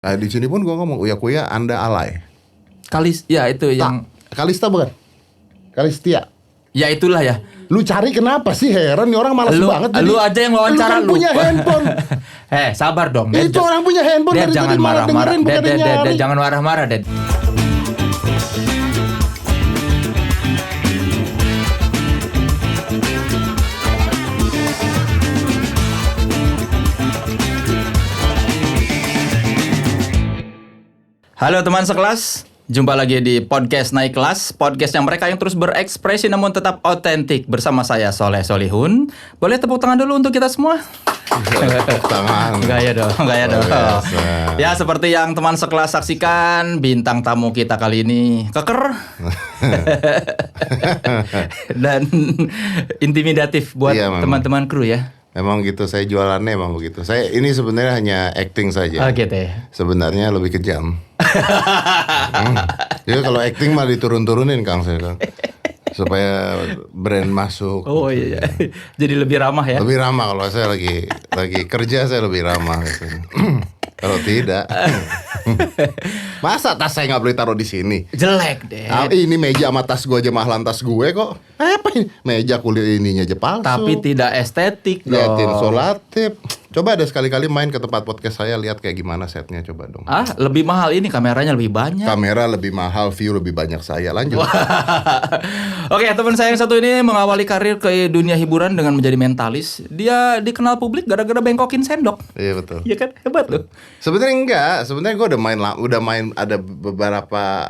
Nah di sini pun gue ngomong Uya Kuya Anda alay. Ya itu yang Kalista bukan? Kalistia. Ya itulah ya. Lu cari kenapa sih, heran nih orang malas banget. Lu aja yang wawancara lu. Kan punya handphone. Sabar dong. Itu orang punya handphone dari jangan tadi malah dengerin bukan nyari. Jangan marah-marah, Ded. Halo teman sekelas, jumpa lagi di podcast Naik Kelas, podcast yang mereka yang terus berekspresi namun tetap otentik. Bersama saya Soleh Solihun. Boleh tepuk tangan dulu untuk kita semua? Tepuk tangan. Gaya dong. Ya seperti yang teman sekelas saksikan, bintang tamu kita kali ini keker dan intimidatif buat teman-teman kru ya. Emang gitu, saya jualannya emang begitu. Saya ini sebenarnya hanya acting saja. Oh gitu ya. Sebenarnya lebih kejam. Jadi kalau acting mah diturun-turunin Kang saya Kang. Supaya brand masuk. Oh iya. Jadi lebih ramah ya. Lebih ramah kalau saya lagi kerja, saya lebih ramah gitu. Kalau tidak, masa tas saya nggak boleh taruh di sini? Jelek deh. Ini meja sama tas gue aja mahalan tas gue kok. Apa ini? Meja kulit ininya aja palsu. Tapi tidak estetik dong. Liatin solatif. Coba ada sekali-kali main ke tempat podcast saya, lihat kayak gimana setnya, coba dong. Lebih mahal ini, kameranya lebih banyak. Kamera lebih mahal, view lebih banyak saya. Lanjut. Oke, teman saya yang satu ini mengawali karir ke dunia hiburan dengan menjadi mentalis. Dia dikenal publik gara-gara bengkokin sendok. Iya betul. Iya kan, hebat loh. Sebenarnya enggak, sebenarnya gue udah main ada beberapa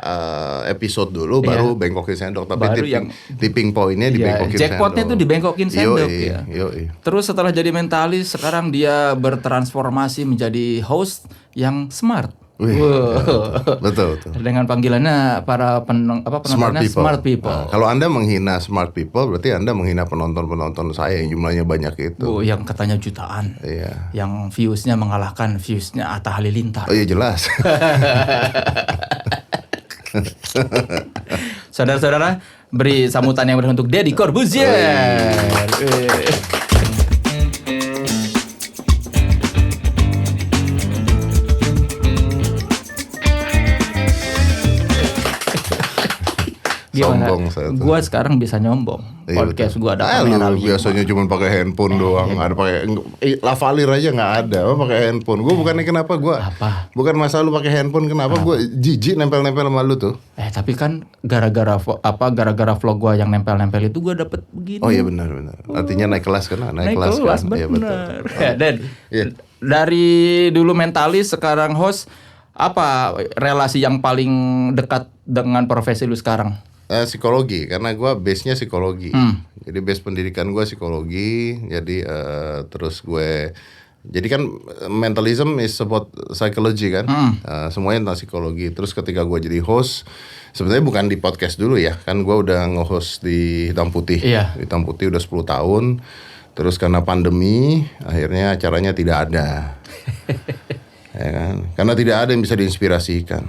episode dulu baru bengkokin sendok, tapi tipping pointnya dibengkokin sendok. Jackpotnya tuh dibengkokin sendok ya. Yoi. Terus setelah jadi mentalis, sekarang dia bertransformasi menjadi host yang smart. Betul. Dengan panggilannya para penontonnya smart people. Nah, kalau Anda menghina smart people, berarti Anda menghina penonton saya yang jumlahnya banyak itu. Yang katanya jutaan. Iya. Yang viewsnya mengalahkan viewsnya Atta Halilintar. Oh iya jelas. Saudara-saudara, beri sambutan yang meriah untuk Deddy Corbuzier. Sombong saya tuh. Gua sekarang bisa nyombong. Podcast gua ada kamera. Biasanya cuma pakai handphone doang, nggak ada pakai lavalir aja nggak ada. Pakai handphone. Gua bukannya kenapa bukan masalah lu pakai handphone, kenapa gua jijik nempel-nempel sama lu tuh. Tapi kan gara-gara vlog gua yang nempel-nempel itu gua dapet begini. Oh iya benar. Artinya naik kelas kan? Naik kelas kan? Iya betul. Dan dari dulu mentalis sekarang host, apa relasi yang paling dekat dengan profesi lu sekarang? Psikologi, karena gue base-nya psikologi. Jadi base pendidikan gue psikologi. Jadi terus gue, jadi kan mentalism is about psychology kan. Semuanya tentang psikologi. Terus ketika gue jadi host, sebenarnya bukan di podcast dulu ya. Kan gue udah nge-host di Hitam Putih. Iya. Di Hitam Putih udah 10 tahun. Terus karena pandemi, akhirnya acaranya tidak ada. Ya kan? Karena tidak ada yang bisa diinspirasikan.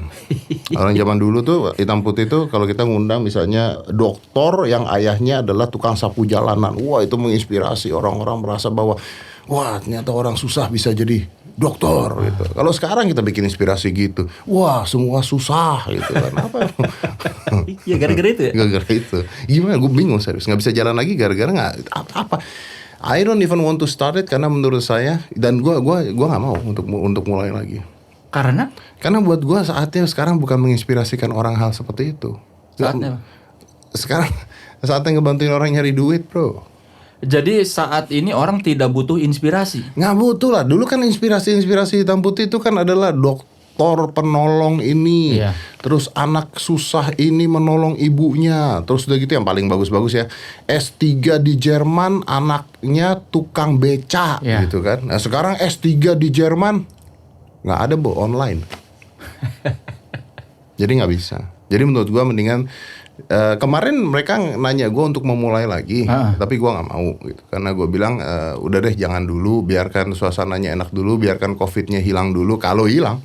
Orang zaman dulu tuh Hitam Putih tuh kalau kita ngundang misalnya dokter yang ayahnya adalah tukang sapu jalanan, wah itu menginspirasi orang-orang, merasa bahwa wah ternyata orang susah bisa jadi dokter gitu. Kalau sekarang kita bikin inspirasi gitu, wah semua susah gitu kan. Apa? Ya gara-gara itu ya? Gara-gara itu. Gimana? Gue bingung serius, nggak bisa jalan lagi gara-gara nggak apa? I don't even want to start it karena menurut saya, dan gue nggak mau untuk mulai lagi. Karena buat gue saatnya sekarang bukan menginspirasikan orang hal seperti itu. Saatnya sekarang saatnya ngebantuin orang nyari duit, bro. Jadi saat ini orang tidak butuh inspirasi. Nggak butuh lah. Dulu kan inspirasi Hitam Putih itu kan adalah dokter penolong ini, terus anak susah ini menolong ibunya, terus udah gitu yang paling bagus-bagus ya S3 di Jerman, anaknya tukang beca gitu kan. Nah sekarang S3 di Jerman nggak ada online. Jadi nggak bisa. Jadi menurut gue mendingan kemarin mereka nanya gue untuk memulai lagi, tapi gue nggak mau gitu karena gue bilang udah deh jangan dulu, biarkan suasananya enak dulu, biarkan covidnya hilang dulu. Kalau hilang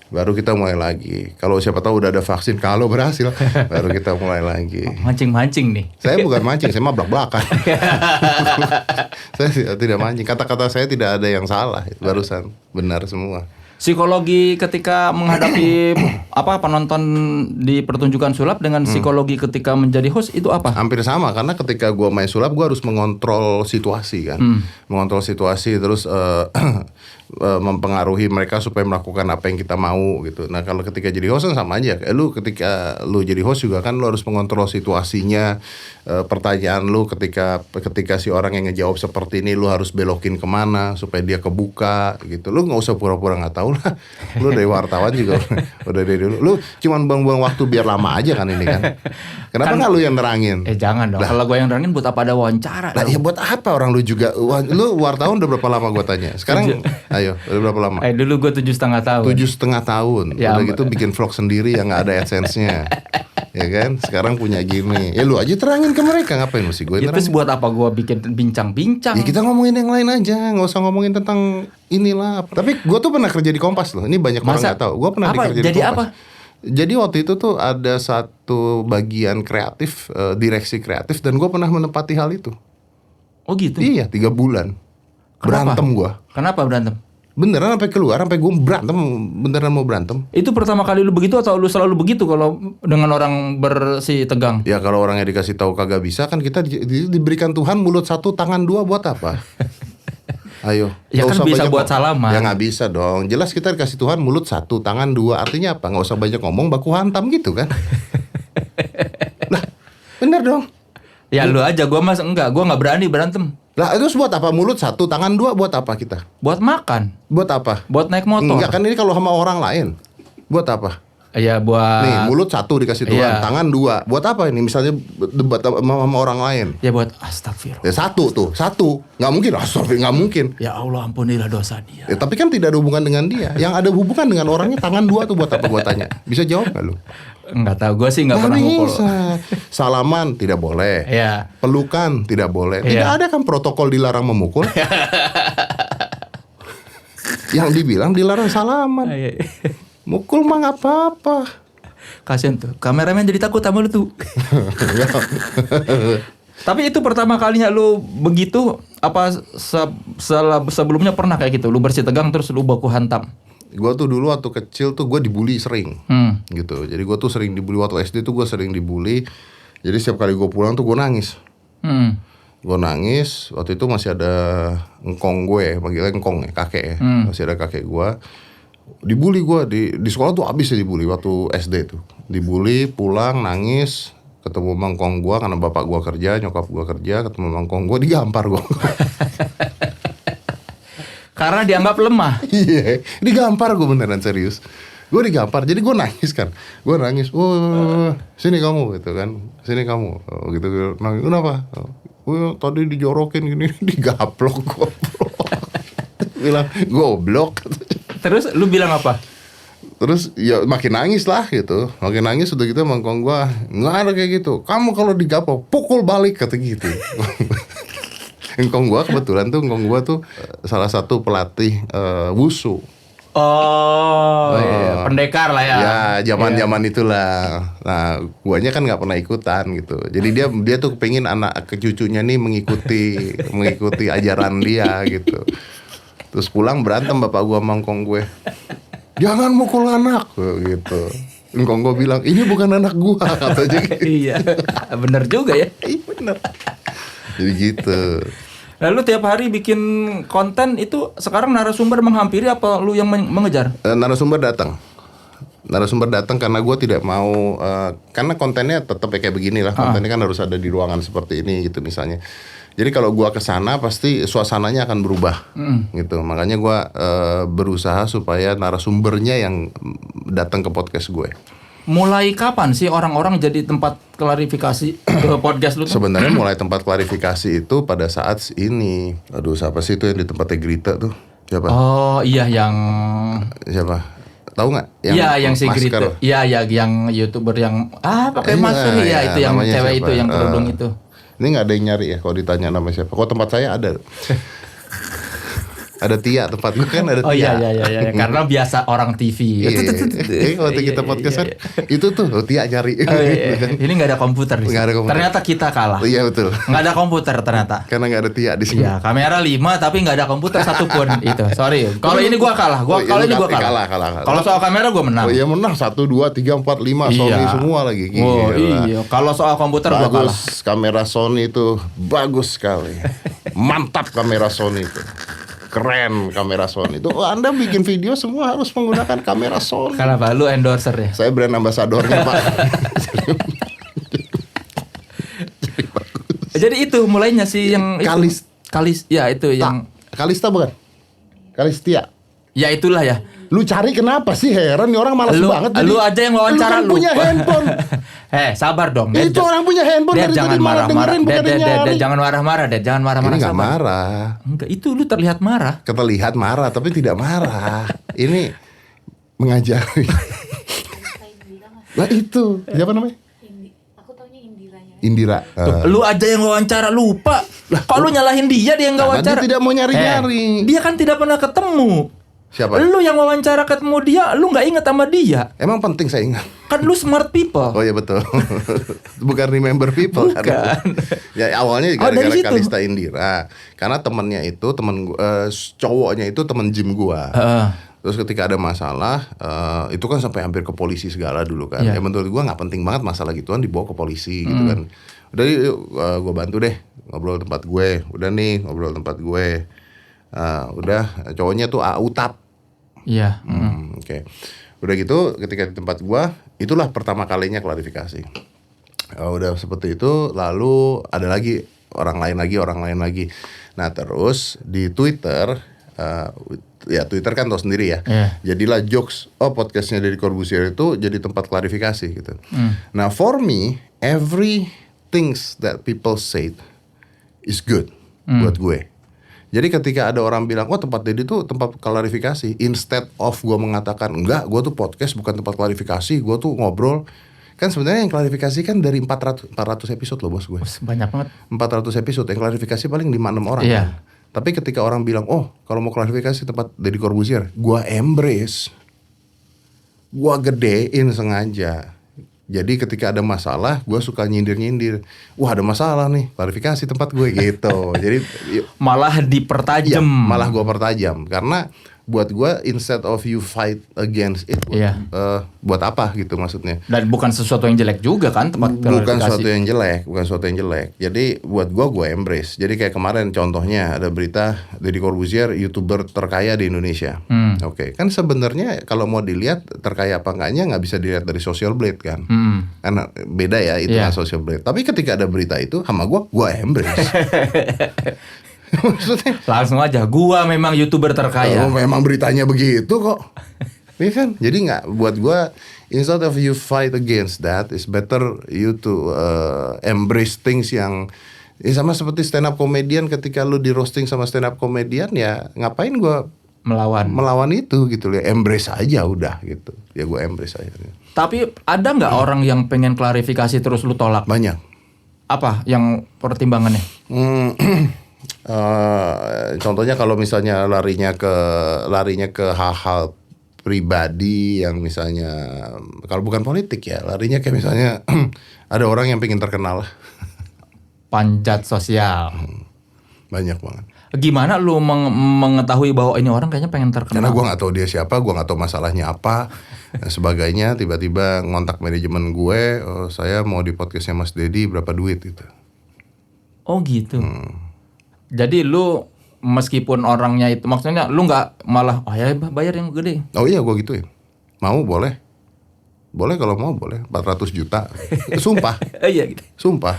baru kita mulai lagi. Kalau siapa tahu udah ada vaksin, kalau berhasil baru kita mulai lagi. Mancing-mancing nih. Saya bukan mancing, saya mah belak-belakan. Saya tidak mancing. Kata-kata saya tidak ada yang salah, barusan benar semua. Psikologi ketika menghadapi penonton di pertunjukan sulap dengan psikologi ketika menjadi host itu apa? Hampir sama, karena ketika gue main sulap gue harus mengontrol situasi kan, mengontrol situasi terus mempengaruhi mereka supaya melakukan apa yang kita mau gitu. Nah kalau ketika jadi host kan sama aja. Lu ketika lu jadi host juga kan lu harus mengontrol situasinya, pertanyaan lu ketika si orang yang ngejawab seperti ini lu harus belokin kemana supaya dia kebuka gitu. Lu nggak usah pura-pura nggak tahu lah. Lu dari wartawan juga udah dari dulu. Lu cuman buang-buang waktu biar lama aja kan ini kan. Kenapa nggak lu yang nerangin? Jangan dong. Kalau gue yang nerangin buat apa ada wawancara? Lah ya buat apa orang lu juga? Lu wartawan udah berapa lama gue tanya? Sekarang ayo udah berapa lama? Dulu gue 7,5 tahun. 7,5 tahun. Ya, udah gitu bikin vlog sendiri yang nggak ada AdSense-nya. Ya kan? Sekarang punya gini. Ya lu aja terangin ke mereka, ngapain mesti gue terangin? Terus buat apa gue bikin bincang-bincang? Ya kita ngomongin yang lain aja, nggak usah ngomongin tentang inilah. Tapi gue tuh pernah kerja di Kompas loh. Ini banyak orang nggak tahu. Gue pernah kerja di Jadi Kompas. apa? Jadi waktu itu tuh ada satu bagian kreatif, direksi kreatif, dan gue pernah menempati hal itu. Oh gitu? Iya, 3 bulan. Kenapa? Berantem gue. Kenapa berantem? Beneran sampai keluar, sampai gue berantem, beneran mau berantem. Itu pertama kali lu begitu atau lu selalu begitu kalau dengan orang bersih tegang? Ya kalau orangnya dikasih tahu kagak bisa kan kita diberikan Tuhan mulut 1 tangan 2 buat apa? Ayo. Ya kan bisa buat salaman. Ya nggak bisa dong. Jelas kita dikasih Tuhan mulut 1 tangan 2, artinya apa? Nggak usah banyak ngomong, baku hantam gitu kan? Lah, bener dong. Ya lu aja, gue nggak berani berantem. Lah terus buat apa mulut 1 tangan 2 buat apa kita? Buat makan. Buat apa? Buat naik motor. Enggak kan ini kalau sama orang lain. Buat apa? Ya buat. Nih mulut 1 dikasih Tuhan, Iya. tangan 2. Buat apa ini? Misalnya debat sama orang lain. Ya buat astagfirullah. Ya 1 tuh, 1. Nggak mungkin, astagfirullah nggak mungkin. Ya Allah ampunilah dosa dia. Ya, tapi kan tidak ada hubungan dengan dia. Yang ada hubungan dengan orangnya tangan 2 tuh buat apa gua tanya? Bisa jawab nggak lu? Enggak tahu, gue sih nggak pernah mukul. bisa. Salaman tidak boleh. Iya. Pelukan tidak boleh. Tidak Iya. ada kan protokol dilarang memukul. Yang dibilang dilarang salaman. Mukul mah nggak apa-apa. Kasian tuh, kameramen jadi takut sama lu tuh. Tapi itu pertama kalinya lu begitu apa sebelumnya pernah kayak gitu? Lu bersih tegang terus lu baku hantam. Gue tuh dulu waktu kecil tuh gue dibully sering gitu. Jadi gue tuh sering dibully waktu SD tuh gue sering dibully. Jadi setiap kali gue pulang tuh gue nangis. Gue nangis. Waktu itu masih ada engkong gue, panggilnya engkong ya, kakek ya. Masih ada kakek gue. Dibully gue di sekolah tuh abis ya dibully waktu SD tuh. Dibully, pulang nangis, ketemu mangkong gue karena bapak gue kerja, nyokap gue kerja, ketemu mangkong gue digampar gue. Karena dianggap lemah. Iya, digampar gue beneran serius. Gue digampar, jadi gue nangis kan. Gue nangis, sini kamu gitu kan, sini kamu gitu. Nangis, kenapa? Tadi dijorokin gini, digaplok gue. Bilang goblok. Terus lu bilang apa? Terus ya makin nangis lah gitu. Makin nangis udah gitu mangkong gue, nggak ada kayak gitu. Kamu kalau digaplok, pukul balik kata gitu. Engkong gue kebetulan tuh salah satu pelatih wushu. Iya. Pendekar lah ya. Ya zaman itulah. Nah guanya kan nggak pernah ikutan gitu. Jadi dia tuh pengen anak cucunya nih mengikuti ajaran dia gitu. Terus pulang berantem bapak gua sama engkong gue. Jangan mukul anak gitu. Engkong gue bilang ini bukan anak gua katanya gitu. Iya. Bener juga ya. Iya bener. Jadi gitu. Lalu tiap hari bikin konten itu sekarang narasumber menghampiri apa lu yang mengejar? Narasumber datang karena gue tidak mau karena kontennya tetap kayak begini lah. Kontennya kan harus ada di ruangan seperti ini gitu misalnya. Jadi kalau gue kesana pasti suasananya akan berubah gitu. Makanya gue berusaha supaya narasumbernya yang datang ke podcast gue. Mulai kapan sih orang-orang jadi tempat klarifikasi ke podcast lu tuh? Sebenarnya mulai tempat klarifikasi itu pada saat ini. Aduh, siapa sih itu yang di tempatnya Grita tuh? Siapa? Oh iya yang Siapa? Tahu nggak? Iya yang si masker. Grita. Iya yang YouTuber yang pakai Iya, masker ya iya, itu yang namanya cewek siapa? itu yang kerudung itu. Ini nggak ada yang nyari ya kalau ditanya nama siapa. Kok tempat saya ada. Ada Tia, tempat gue kan ada Tia. Oh iya. Karena biasa orang TV. Waktu kita podcastan itu tuh Tia nyari. Ini nggak ada komputer di sini. Nggak ada komputer. Ternyata kita kalah. Iya betul. Nggak ada komputer ternyata. Karena nggak ada Tia di sini. Iya, kamera 5 tapi nggak ada komputer satupun. Itu, sorry. Kalau ini gua kalah. Kalau ini gua kalah. Kalau soal kamera gua menang. Oh iya menang 1, 2, 3, 4, 5 Sony semua lagi. Oh iya. Kalau soal komputer gua kalah. Bagus kamera Sony itu bagus sekali. Mantap kamera Sony itu. Keren kamera Sony itu. Anda bikin video semua harus menggunakan kamera Sony. Kenapa? Lu endorser ya? Saya brand ambasadornya Pak. Jadi itu mulainya sih yang Kalis ya itu yang Kalista bukan? Kalistia. Ya itulah ya. Lu cari kenapa sih, heran nih orang malas banget. Lu aja yang wawancara lu. Kan punya handphone. Sabar dong. Itu orang punya handphone dari jangan tadi malah dengerin bukan nyari. Jangan marah-marah, Dad. Jangan marah-marah. Ini enggak marah. Enggak, itu lu terlihat marah. Terlihat marah tapi tidak marah. Ini mengajari. Lah itu, siapa namanya? Aku taunya Indiranya. Indira. Lu aja yang wawancara lupa. Kok lu nyalahin dia yang enggak wawancara? Dia tidak mau nyari-nyari. Dia kan tidak pernah ketemu. Siapa? Lu yang wawancara ketemu dia, lu nggak inget sama dia. Emang penting saya ingat. Kan lu smart people. Oh iya betul. Bukan remember people. Bukan. Kan? Ya awalnya gara-gara Kalista Indira. Karena temennya itu cowoknya itu temen gym gua. Terus ketika ada masalah, itu kan sampai hampir ke polisi segala dulu kan. Ya menurut gua nggak penting banget masalah gituan dibawa ke polisi gitu kan. Udah yuk, gua bantu deh ngobrol tempat gue. Udah nih ngobrol tempat gue. Udah cowoknya tuh Utap. Iya. Oke. Udah gitu ketika di tempat gua, itulah pertama kalinya klarifikasi. Udah seperti itu, lalu ada lagi orang lain lagi. Nah terus di Twitter, ya Twitter kan tau sendiri ya. Jadilah jokes, podcastnya Deddy Corbuzier itu jadi tempat klarifikasi gitu. Nah for me, every things that people said is good buat gue. Jadi ketika ada orang bilang, tempat Deddy tuh tempat klarifikasi, instead of gue mengatakan, enggak, gue tuh podcast bukan tempat klarifikasi, gue tuh ngobrol. Kan sebenarnya yang klarifikasi kan dari 400 episode loh bos gue. Banyak banget. 400 episode, yang klarifikasi paling 5-6 orang kan. Tapi ketika orang bilang, kalau mau klarifikasi tempat Deddy Corbuzier, gue embrace. Gue gedein sengaja. Jadi ketika ada masalah, gue suka nyindir-nyindir. Wah ada masalah nih, klarifikasi tempat gue gitu. Jadi malah dipertajam. Malah gue pertajam. Karena buat gue instead of you fight against it, buat apa gitu maksudnya. Dan bukan sesuatu yang jelek juga kan tempat klarifikasi. Bukan sesuatu yang jelek. Jadi buat gue embrace. Jadi kayak kemarin contohnya ada berita Deddy Corbuzier YouTuber terkaya di Indonesia. Oke. Kan sebenarnya kalau mau dilihat terkaya apa enggaknya nggak bisa dilihat dari Social Blade kan. Karena beda ya itu kan Social Blade. Tapi ketika ada berita itu sama gue embrace. Maksudnya langsung aja, gua memang YouTuber terkaya. Memang beritanya begitu kok. Iya kan? Jadi nggak, buat gua instead of you fight against that, is better you to embrace things yang sama seperti stand up comedian. Ketika lu di roasting sama stand up comedian, ya ngapain gua melawan itu gitu ya. Embrace aja udah gitu. Ya gua embrace aja. Tapi ada nggak orang yang pengen klarifikasi terus lu tolak? Banyak. Apa yang pertimbangannya? Contohnya kalau misalnya larinya ke hal-hal pribadi yang misalnya kalau bukan politik ya, larinya kayak misalnya ada orang yang pengen terkenal. Panjat sosial. Banyak banget. Gimana lu mengetahui bahwa ini orang kayaknya pengen terkenal? Karena gue nggak tahu dia siapa, gue nggak tahu masalahnya apa, dan sebagainya. Tiba-tiba ngontak manajemen gue, saya mau di podcastnya Mas Deddy, berapa duit gitu. Oh gitu. Jadi lu meskipun orangnya itu, maksudnya lu nggak malah ya bayar yang gede. Oh iya gue gituin. Mau boleh kalau mau boleh 400 juta. Sumpah. Iya gitu. Sumpah.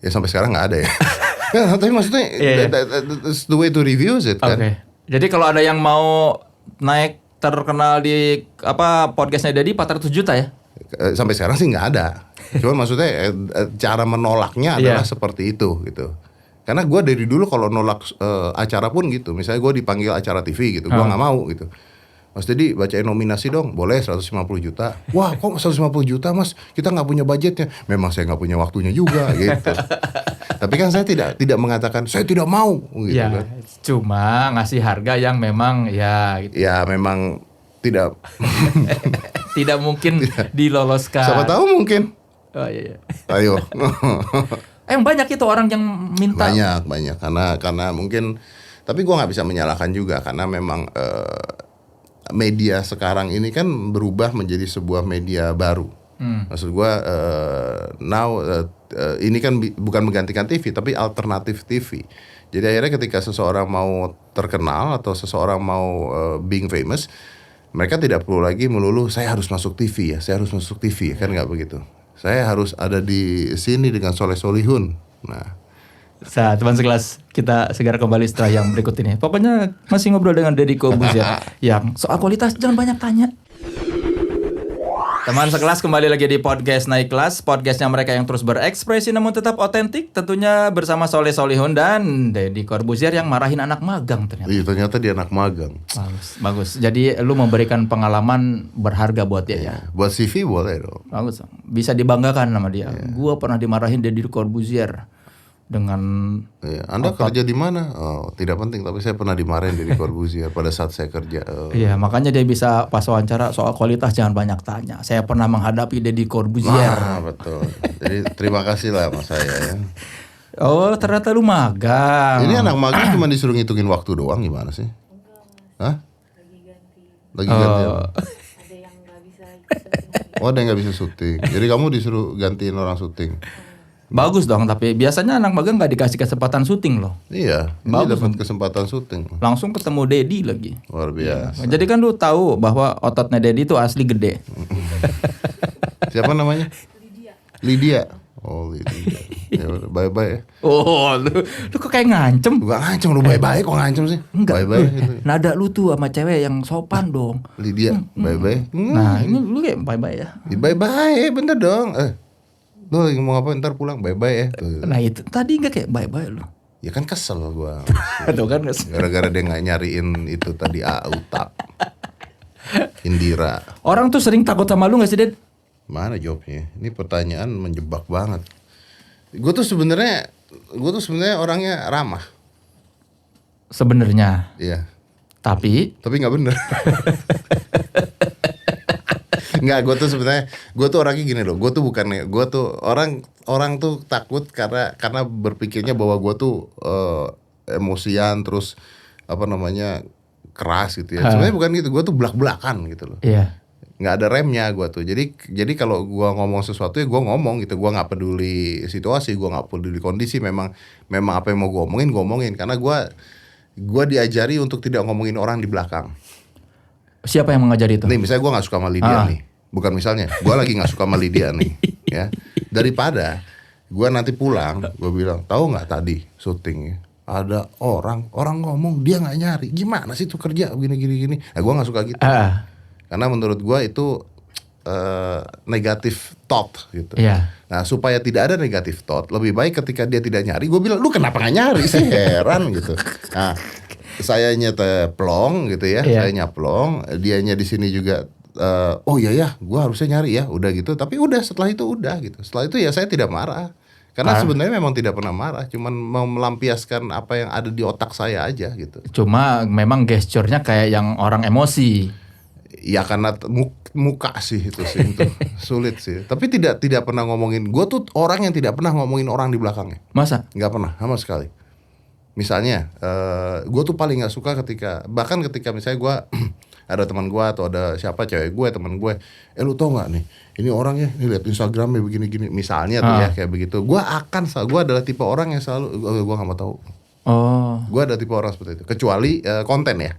Ya sampai sekarang nggak ada ya. Nah, tapi maksudnya that's the way to review it kan. Oke. Jadi kalau ada yang mau naik terkenal di podcastnya Deddy 400 juta ya? Sampai sekarang sih nggak ada. Cuma maksudnya cara menolaknya adalah seperti itu gitu. Karena gue dari dulu kalau nolak acara pun gitu. Misalnya gue dipanggil acara TV gitu, gue nggak mau gitu. Mas Dedi bacain nominasi dong, boleh 150 juta. Wah kok 150 juta mas, kita nggak punya budgetnya. Memang saya nggak punya waktunya juga gitu. Tapi kan saya tidak mengatakan saya tidak mau gitu Ya, kan. cuma ngasih harga yang memang ya gitu. Ya memang tidak. Tidak mungkin diloloskan. Siapa tahu mungkin. Oh iya. Ayo. Yang banyak itu orang yang minta. banyak karena mungkin, tapi gua nggak bisa menyalahkan juga karena memang media sekarang ini kan berubah menjadi sebuah media baru. Maksud gua ini kan bukan menggantikan TV tapi alternatif TV. Jadi akhirnya ketika seseorang mau terkenal atau seseorang mau being famous, mereka tidak perlu lagi melulu saya harus masuk TV ya, saya harus masuk TV kan nggak begitu. Saya harus ada di sini dengan Soleh Solihun. Nah, Teman sekelas, kita segera kembali setelah yang berikut ini. Pokoknya masih ngobrol dengan Deddy Corbuzier yang soal kualitas jangan banyak tanya. Teman sekelas, kembali lagi di podcast Naik Kelas, podcastnya mereka yang terus berekspresi namun tetap otentik, tentunya bersama Soleh Solihun dan Deddy Corbuzier yang marahin anak magang ternyata. iya ternyata dia anak magang. Bagus. Jadi lu memberikan pengalaman berharga buat dia ya. Buat CV boleh dong. Bagus. Bisa dibanggakan sama dia. Gua pernah dimarahin Deddy Corbuzier dengan Iya, Anda kerja di mana? Oh, tidak penting. Tapi saya pernah dimarahin dari Corbuzier pada saat saya kerja. Iya, makanya dia bisa pas wawancara soal kualitas jangan banyak tanya. Saya pernah menghadapi Deddy Corbuzier. Betul. Jadi terima kasih lah sama saya ya. Oh, ternyata lu magang. Ini anak magang cuma disuruh ngitungin waktu doang gimana sih? Hah? Lagi ganti apa? Ada yang nggak bisa syuting. Oh, ada yang nggak bisa syuting. Jadi kamu disuruh gantiin orang syuting. Bagus dong, tapi biasanya anak magang nggak dikasih kesempatan syuting loh. Iya, ini Bagus. dapat kesempatan syuting. Langsung ketemu Deddy lagi. Luar biasa. Jadi kan lu tahu bahwa ototnya Deddy itu asli gede. Siapa namanya? Lydia. Oh, Lydia. Ya udah, bye-bye ya. Oh, lu kok kayak ngancem? Bukan ngancem, lu bye-bye kok ngancem sih? Enggak. Bye-bye gitu. Nada lu tuh sama cewek yang sopan dong. Lydia, bye-bye. Nah, ini lu kayak bye-bye ya. Bye-bye, bener dong. Lu lagi mau ngapain, ntar pulang, bye-bye ya. Tuh. Nah, itu tadi enggak kayak bye-bye lu. Ya kan kesel gua. Tuh kan Gara-gara dia gak nyariin itu tadi Utak Indira. orang tuh sering takut sama lu enggak sih, Ded? Mana jawabnya? Ini pertanyaan menjebak banget. Gue tuh sebenarnya orangnya ramah. Sebenarnya. Iya. Tapi Tapi nggak bener. Nggak, gue tuh orangnya gini loh. Gue tuh orang tuh takut karena berpikirnya bahwa gue tuh emosian terus keras gitu ya. Sebenarnya bukan gitu. Gue tuh belak-belakan gitu loh. iya. Nggak ada remnya gue tuh. Jadi kalau gue ngomong sesuatu ya gue ngomong gitu. Gue nggak peduli situasi, gue nggak peduli kondisi. Memang apa yang mau gue omongin karena gue diajari untuk tidak ngomongin orang di belakang. Siapa yang mengajari itu? Nih misalnya gue gak suka sama Lydia nih. Bukan misalnya, gue lagi gak suka sama Lydia nih ya. Daripada gue nanti pulang, gue bilang, tahu gak tadi syutingnya ada orang ngomong dia gak nyari. Gimana sih tuh kerja gini. Nah gue gak suka gitu. Karena menurut gue itu negatif thought gitu. Iya. Nah supaya tidak ada negatif thought, lebih baik ketika dia tidak nyari, gue bilang, lu kenapa gak nyari? Saya heran gitu. Nah sayanya plong gitu ya, Iya. sayanya plong, dianya di sini juga oh iya ya, gue harusnya nyari ya, udah gitu. Tapi udah setelah itu udah gitu. Setelah itu ya saya tidak marah, karena sebenarnya memang tidak pernah marah, cuman mau melampiaskan apa yang ada di otak saya aja gitu. Cuma memang gesturnya kayak yang orang emosi. Ya karena muka sih itu sulit sih. Tapi tidak pernah ngomongin. Gue tuh orang yang tidak pernah ngomongin orang di belakangnya. Masa? Nggak pernah sama sekali. Misalnya, gue tuh paling nggak suka ketika misalnya gue ada teman gue atau ada siapa cewek gue teman gue, lu tau nggak nih, ini orangnya, nih lihat Instagramnya begini-gini, misalnya tuh ya kayak begitu, gue adalah tipe orang yang selalu gue nggak mau tahu. Oh. Gue ada tipe orang seperti itu, kecuali konten ya.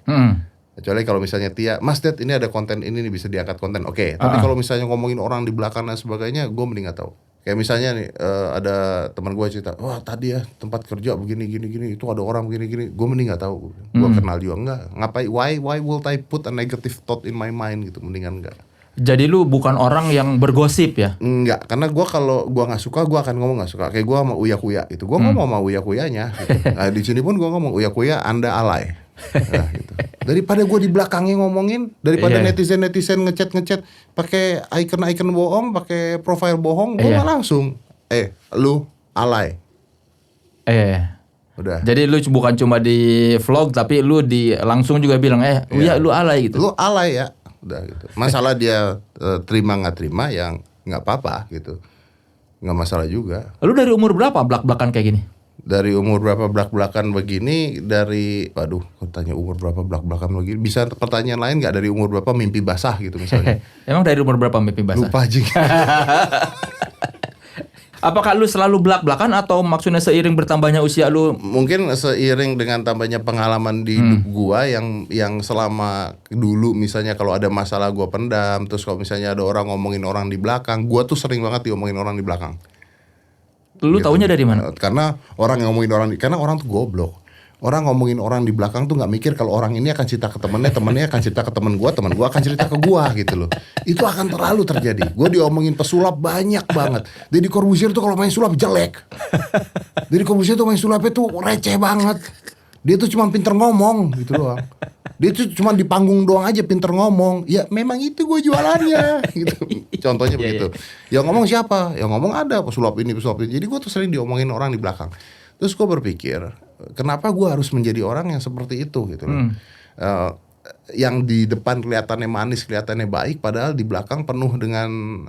Kecuali kalau misalnya Tia, Mas Ded ini ada konten ini nih bisa diangkat konten, oke. Tapi kalau misalnya ngomongin orang di belakang dan sebagainya, gue mending nggak tahu. Kayak misalnya nih ada teman gue cerita, wah tadi ya tempat kerja begini itu ada orang begini, gue mending nggak tahu. Gue kenal juga enggak. Ngapain? Why would I put a negative thought in my mind gitu? Mendingan enggak. Jadi lu bukan orang yang bergosip ya? Enggak, karena gue kalau gue nggak suka, gue akan ngomong nggak suka. Kayak gue sama Uya Kuya itu, gue ngomong sama Uya Kuyanya. Gitu. Nah di sini pun gue ngomong Uya Kuya, Anda alay. Nah, gitu. Daripada gue di belakangnya ngomongin, daripada Iya. netizen ngechat pakai icon bohong, pakai profile bohong, gue Iya. mah langsung, lu alay, udah. Jadi lu bukan cuma di vlog tapi lu langsung juga bilang Uya lu alay gitu. Lu alay ya, udah gitu. Masalah dia terima nggak terima, yang nggak apa-apa gitu, nggak masalah juga. Lu dari umur berapa blak-blakan kayak gini? Dari umur berapa belak-belakan begini, waduh, kau tanya umur berapa belak-belakan begini, bisa pertanyaan lain nggak, dari umur berapa mimpi basah gitu misalnya. Emang dari umur berapa mimpi basah? Lupa aja. Apakah lu selalu blak-blakan atau maksudnya seiring bertambahnya usia lu? Mungkin seiring dengan tambahnya pengalaman di hidup gua yang selama dulu misalnya kalau ada masalah gua pendam, terus kalau misalnya ada orang ngomongin orang di belakang, gua tuh sering banget diomongin orang di belakang. Lu Gitu. taunya dari mana? Karena orang yang ngomongin karena orang tuh goblok. Orang ngomongin orang di belakang tuh nggak mikir kalau orang ini akan cerita ke temennya akan cerita ke temen gua akan cerita ke gua gitu loh. Itu akan terlalu terjadi. Gua diomongin pesulap banyak banget. Deddy Corbuzier tuh kalau main sulap jelek. Deddy Corbuzier tuh main sulapnya tuh receh banget. Dia tuh cuma pinter ngomong gitu doang. Dia tuh cuma di panggung doang aja pinter ngomong. Ya memang itu gue jualannya gitu. Contohnya begitu. Yang ngomong siapa? Yang ngomong ada pesulap ini. Jadi gue tuh sering diomongin orang di belakang. Terus gue berpikir, kenapa gue harus menjadi orang yang seperti itu gitu loh. Yang di depan kelihatannya manis, kelihatannya baik, padahal di belakang penuh dengan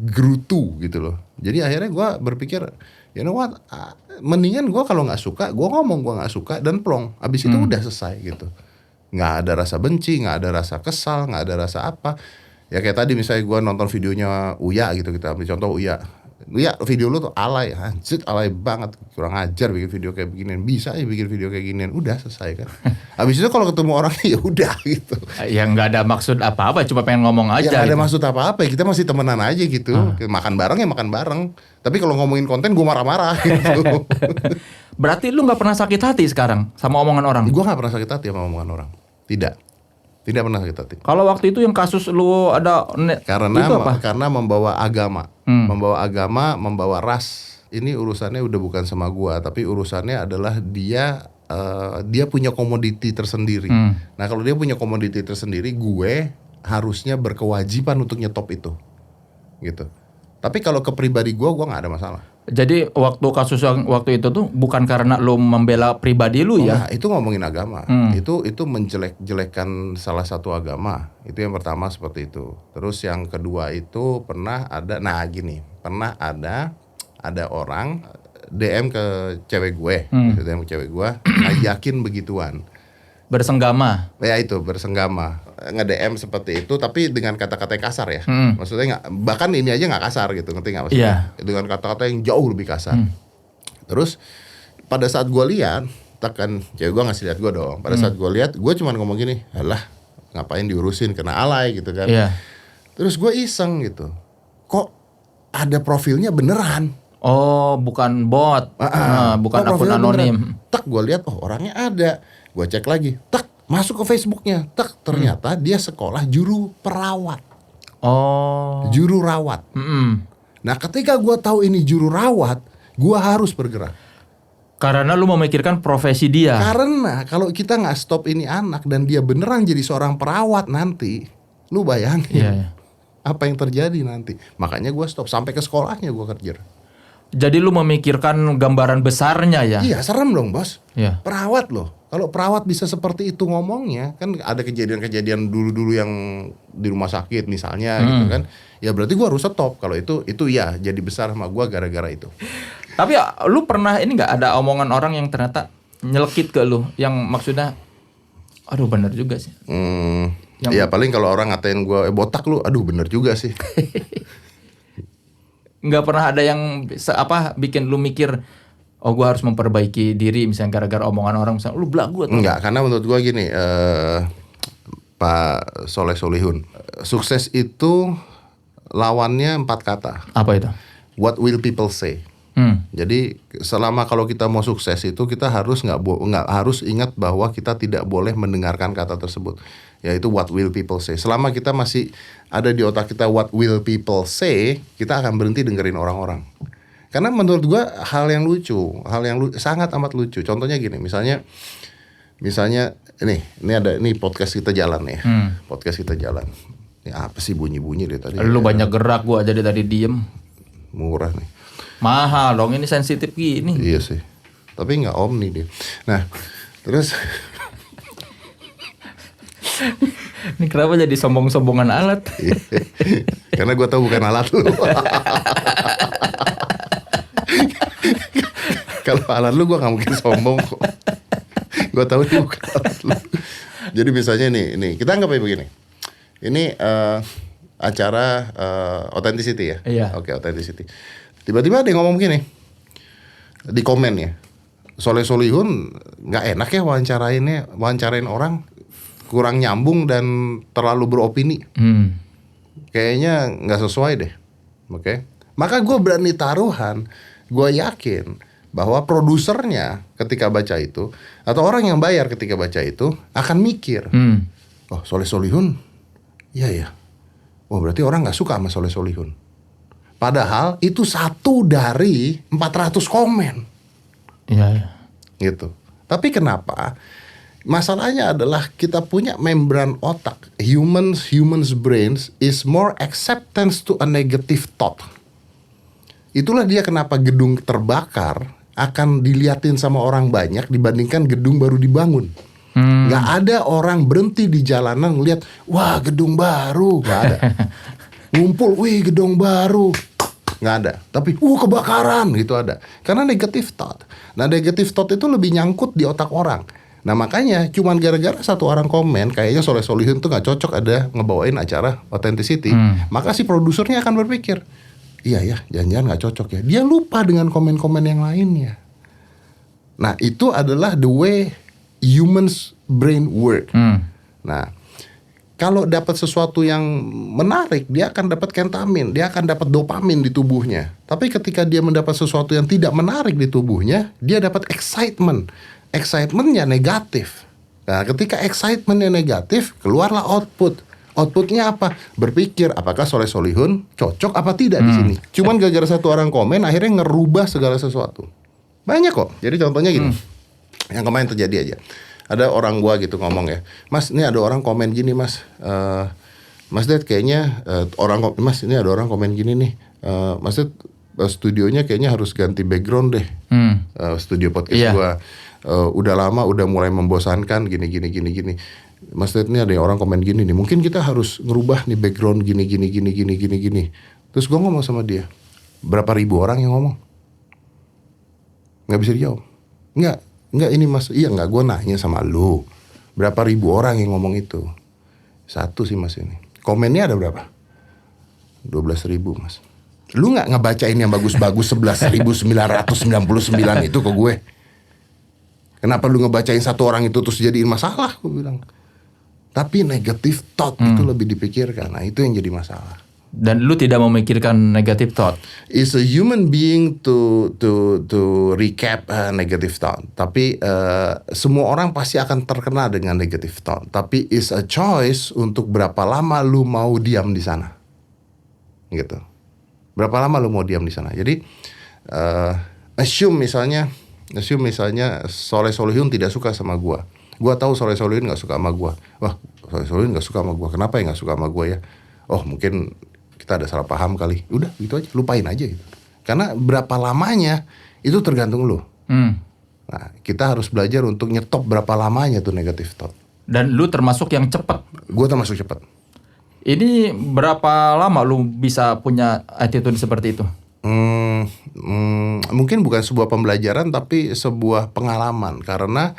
gerutu gitu loh. Jadi akhirnya gue berpikir, you know what, mendingan gue kalau nggak suka, gue ngomong gue nggak suka dan plong. Abis itu udah selesai gitu. Nggak ada rasa benci, nggak ada rasa kesal, nggak ada rasa apa. Ya kayak tadi misalnya gue nonton videonya Uya gitu, kita ambil contoh Uya, video lu tuh alay, anjir alay banget, kurang ajar bikin video kayak beginian, bisa aja bikin video kayak ginian, udah selesai kan. Habis itu kalau ketemu orang ya udah gitu. Ya nggak ada maksud apa-apa, cuma pengen ngomong aja. Ya nggak ada gitu. maksud apa-apa, kita masih temenan aja gitu. Makan bareng ya makan bareng. Tapi kalau ngomongin konten gue marah-marah gitu. Berarti lu nggak pernah sakit hati sekarang sama omongan orang? Gue nggak pernah sakit hati sama omongan orang. Tidak pernah sakit hati. Kalau waktu itu yang kasus lu ada itu apa? Karena membawa agama, membawa ras. Ini urusannya udah bukan sama gua, tapi urusannya adalah dia punya komoditi tersendiri. Nah, kalau dia punya komoditi tersendiri, gue harusnya berkewajiban untuk nyetop itu. Gitu. Tapi kalau ke pribadi gua nggak ada masalah. Jadi waktu kasus yang waktu itu tuh bukan karena lu membela pribadi lu ya? Nah, itu ngomongin agama. Itu menjelek-jelekan salah satu agama. Itu yang pertama seperti itu. Terus yang kedua itu pernah ada orang DM ke cewek gue, DM ke cewek gue, ngajakin begituan. Bersenggama. Ya itu bersenggama, nge-DM seperti itu, tapi dengan kata-kata yang kasar ya. Maksudnya bahkan ini aja nggak kasar gitu, ngerti nggak maksudnya? Dengan kata-kata yang jauh lebih kasar. Terus pada saat gue lihat, kan cewek gue ngasih lihat gue dong. Pada saat gue lihat, gue cuma ngomong gini, alah ngapain diurusin, kena alay gitu kan. Terus gue iseng gitu, kok ada profilnya beneran. Oh, bukan bot, bukan akun anonim. Tak gue lihat, oh orangnya ada. Gue cek lagi, tak masuk ke Facebooknya, tak ternyata dia sekolah juru perawat. Oh. Juru rawat. Nah ketika gue tahu ini juru rawat, gue harus bergerak. Karena lu memikirkan profesi dia. Karena kalau kita nggak stop ini anak dan dia beneran jadi seorang perawat nanti, lu bayangin apa yang terjadi nanti. Makanya gue stop, sampai ke sekolahnya gue kejar. Jadi lu memikirkan gambaran besarnya ya? Iya, serem dong bos. Iya. Perawat loh. Kalau perawat bisa seperti itu ngomongnya, kan ada kejadian-kejadian dulu-dulu yang di rumah sakit misalnya gitu kan. Ya berarti gua harus stop. Kalau itu ya jadi besar sama gua gara-gara itu. Tapi lu pernah ini nggak ada omongan orang yang ternyata nyelekit ke lu, yang maksudnya, aduh bener juga sih. Ya paling kalau orang ngatain gua botak lu, aduh bener juga sih. Nggak pernah ada yang bikin lu mikir, oh gue harus memperbaiki diri misalnya gara-gara omongan orang, misalnya lu belagu atau enggak, karena menurut gua gini, Pak Soleh Solihun, sukses itu lawannya 4 kata. apa itu? What will people say? Jadi selama kalau kita mau sukses itu kita harus nggak harus ingat bahwa kita tidak boleh mendengarkan kata tersebut, yaitu what will people say. Selama kita masih ada di otak kita what will people say, kita akan berhenti dengerin orang-orang. Karena menurut gua hal yang lucu, sangat amat lucu. Contohnya gini, misalnya ini podcast kita jalan ya. Podcast kita jalan. Ini apa sih bunyi-bunyi dari tadi? Lu banyak gerak, gua aja dari tadi diem. Murah nih. Mahal dong, ini sensitif gini. Iya sih. Tapi nggak omni dia. Nah, terus Ini kenapa jadi sombong-sombongan alat? karena gue tahu bukan alat lu. Kalau alat lu gue nggak mungkin sombong kok. Gue tahu itu bukan alat lu. Jadi misalnya nih kita anggap aja begini. Ini acara authenticity ya. Iya. Oke, authenticity. Tiba-tiba ada yang ngomong begini di komen ya. Soleh Solihun nggak enak ya wawancarain orang, kurang nyambung dan terlalu beropini. Kayaknya nggak sesuai deh. Oke. Maka gue berani taruhan, gue yakin bahwa produsernya ketika baca itu atau orang yang bayar ketika baca itu akan mikir, oh Soleh Solihun, iya. Oh berarti orang nggak suka sama Soleh Solihun. Padahal itu 1 dari 400 komen. Iya. Gitu. Tapi kenapa? Masalahnya adalah kita punya membran otak. Humans brains is more acceptance to a negative thought. Itulah dia kenapa gedung terbakar akan diliatin sama orang banyak dibandingkan gedung baru dibangun. Gak ada orang berhenti di jalanan ngeliat, wah gedung baru. Gak ada. Ngumpul, wih gedung baru. Nggak ada. Tapi kebakaran gitu ada. Karena negative thought. Nah negative thought itu lebih nyangkut di otak orang. Nah makanya cuman gara-gara 1 orang komen kayaknya Soleh Solihun tuh nggak cocok ada ngebawain acara authenticity. Maka si produsernya akan berpikir, iya ya jangan-jangan nggak cocok ya. Dia lupa dengan komen-komen yang lainnya. Nah itu adalah the way humans brain work. Nah kalau dapat sesuatu yang menarik, dia akan dapat kentamin, dia akan dapat dopamin di tubuhnya. Tapi ketika dia mendapat sesuatu yang tidak menarik di tubuhnya, dia dapat excitement. Excitementnya negatif. Nah, ketika excitementnya negatif, keluarlah output. Outputnya apa? Berpikir apakah Soleh Solihun cocok apa tidak di sini. Cuman gara-gara 1 orang komen, akhirnya ngerubah segala sesuatu. Banyak kok. Jadi contohnya gini, yang kemarin terjadi aja. Ada orang gua gitu ngomong ya, Mas ini ada orang komen gini Mas, Mas Ded kayaknya Mas ini ada orang komen gini nih, Mas Ded studionya kayaknya harus ganti background deh, studio podcast gua udah lama udah mulai membosankan gini. Mas Ded ini ada orang komen gini nih, mungkin kita harus ngerubah nih background gini. Terus gua ngomong sama dia, berapa ribu orang yang ngomong? Nggak bisa dijawab. Enggak ini Mas, iya enggak, gue nanya sama lu berapa ribu orang yang ngomong itu. 1 sih Mas ini. Komennya ada berapa? 12.000 Mas. Lu gak ngebacain yang bagus-bagus 11.999 itu ke gue? Kenapa lu ngebacain 1 orang itu terus jadiin masalah? Gue bilang. Tapi negative thought itu lebih dipikirkan. Nah itu yang jadi masalah. Dan lu tidak memikirkan negative thought. Is a human being to recap negative thought. Tapi semua orang pasti akan terkena dengan negative thought. Tapi is a choice untuk berapa lama lu mau diam di sana. Gitu. Berapa lama lu mau diam di sana. Jadi assume misalnya Soleh Solihun tidak suka sama gua. Gua tahu Soleh Solihun nggak suka sama gua. Wah, Soleh Solihun nggak suka sama gua. Kenapa ya nggak suka sama gua ya? Oh mungkin kita ada salah paham kali. Udah gitu aja, lupain aja gitu. Karena berapa lamanya itu tergantung lu. Nah, kita harus belajar untuk nyetop berapa lamanya tuh negative thought. Dan lu termasuk yang cepat. Gue termasuk cepat. Ini berapa lama lu bisa punya attitude seperti itu? Mungkin bukan sebuah pembelajaran tapi sebuah pengalaman. Karena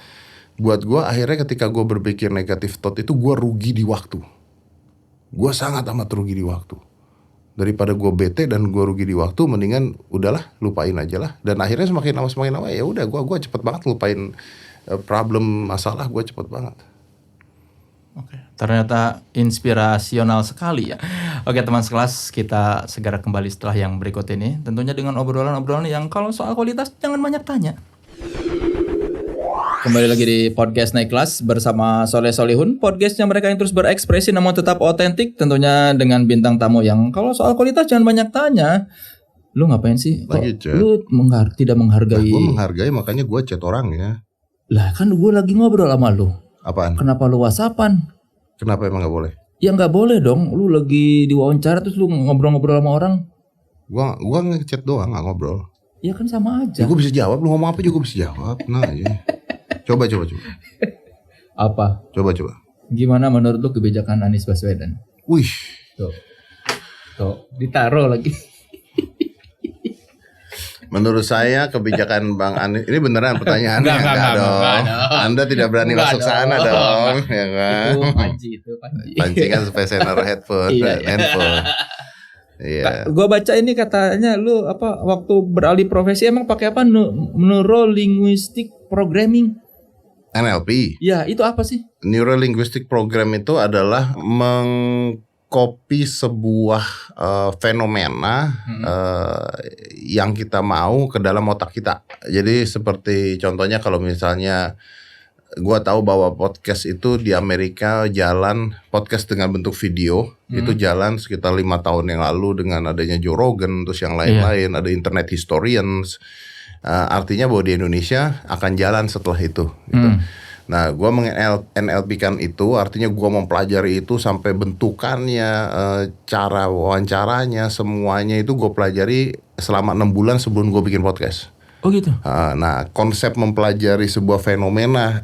buat gue akhirnya ketika gue berpikir negative thought itu gue rugi di waktu. Gue sangat amat rugi di waktu. Daripada gue bete dan gue rugi di waktu, mendingan udahlah lupain aja lah. Dan akhirnya semakin lama ya udah gue cepet banget lupain problem masalah, gue cepet banget. Oke, ternyata inspirasional sekali ya. Oke teman sekelas, kita segera kembali setelah yang berikut ini. Tentunya dengan obrolan-obrolan yang kalau soal kualitas jangan banyak tanya. Kembali lagi di podcast Naik Kelas bersama Soleh Solihun. Podcastnya mereka yang terus berekspresi namun tetap otentik. Tentunya dengan bintang tamu yang kalau soal kualitas jangan banyak tanya. Lu ngapain sih? Lu tidak menghargai? Gue menghargai makanya gue chat orang ya. Lah kan gue lagi ngobrol sama lu. Apaan? Kenapa lu WhatsAppan? Kenapa emang nggak boleh? Ya nggak boleh dong. Lu lagi diwawancara terus lu ngobrol-ngobrol sama orang. Gua ngechat doang, nggak ngobrol. Ya kan sama aja. Ya gue bisa jawab, lu ngomong apa juga gue bisa jawab. Nah aja. Coba. Apa? Coba. Gimana menurut lu kebijakan Anies Baswedan? Wih. Tuh, ditaruh lagi. Menurut saya kebijakan Bang Anies ini beneran pertanyaannya Enggak dong. Anda tidak berani Enggak masuk dong. sana dong, ya kan? Itu panci. Pancingan supaya saya naruh headphone, Iya. handphone. Iya. Gua baca ini katanya lu apa waktu beralih profesi emang pakai apa? Neuro linguistic programming. NLP. Ya, itu apa sih? Neuro Linguistic Program itu adalah mengcopy sebuah fenomena yang kita mau ke dalam otak kita. Jadi seperti contohnya kalau misalnya gua tahu bahwa podcast itu di Amerika jalan podcast dengan bentuk video itu jalan sekitar 5 tahun yang lalu dengan adanya Joe Rogan terus yang lain-lain ada internet historians. Artinya bahwa di Indonesia akan jalan setelah itu gitu. Nah, gua meng-NLP-kan itu artinya gua mempelajari itu sampai bentukannya, cara wawancaranya, semuanya itu gua pelajari selama 6 bulan sebelum gua bikin podcast. Oh gitu. Nah, konsep mempelajari sebuah fenomena,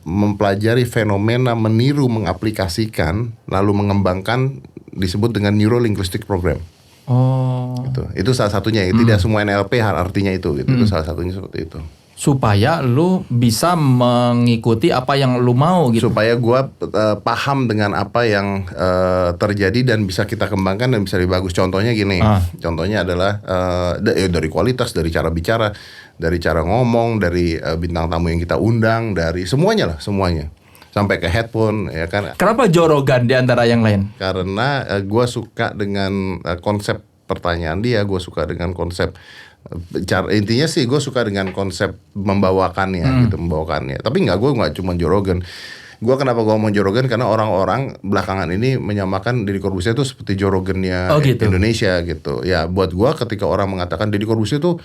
meniru, mengaplikasikan, lalu mengembangkan disebut dengan Neuro Linguistic Program. Oh. Itu salah satunya. Tidak semua NLP artinya itu. Itu salah satunya seperti itu. Supaya lu bisa mengikuti apa yang lu mau gitu. Supaya gua paham dengan apa yang terjadi dan bisa kita kembangkan dan bisa lebih bagus. Contohnya gini. Contohnya adalah dari kualitas, dari cara bicara, dari cara ngomong, dari bintang tamu yang kita undang, dari semuanya. Sampai ke headphone ya kan. Kenapa Joe Rogan di antara yang lain? Karena gua suka dengan konsep pertanyaan dia, gua suka dengan konsep intinya sih gue suka dengan konsep membawakannya. Tapi gue nggak cuma Joe Rogan. Gue kenapa gue ngomong Joe Rogan karena orang-orang belakangan ini menyamakan Deddy Corbuzier itu seperti Joe Rogan-nya Indonesia gitu. Ya buat gue ketika orang mengatakan Deddy Corbuzier itu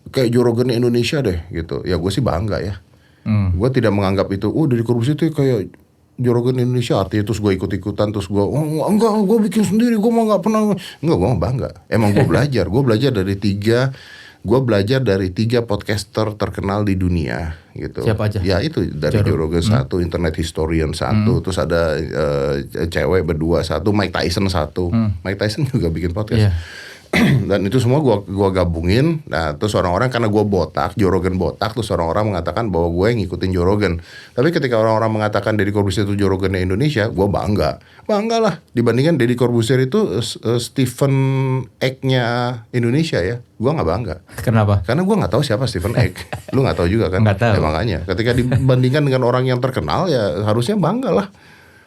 kayak Joe Rogan Indonesia deh gitu. Ya gue sih bangga ya. Gue tidak menganggap itu Deddy Corbuzier itu kayak Joe Rogan Indonesia artinya terus gue ikut-ikutan terus gue enggak gue bikin sendiri gue mah nggak pernah enggak gue mah bangga emang gue belajar dari tiga podcaster terkenal di dunia gitu. Siapa aja? Ya itu dari Joe Rogan satu, internet historian satu, terus ada cewek berdua satu, Mike Tyson satu. Mike Tyson juga bikin podcast. Dan itu semua gua gabungin. Nah, terus orang-orang karena gua botak, Joe Rogan botak, terus orang-orang mengatakan bahwa gue ngikutin Joe Rogan. Tapi ketika orang-orang mengatakan Deddy Corbuzier itu Joe Rogan Indonesia, gua bangga lah. Dibandingkan Deddy Corbuzier itu Stephen Egg-nya Indonesia ya, gua nggak bangga. Kenapa? Karena gua nggak tahu siapa Stephen Egg. Lu nggak tahu juga kan? Nggak tahu. Ya, makanya ketika dibandingkan dengan orang yang terkenal ya harusnya bangga lah.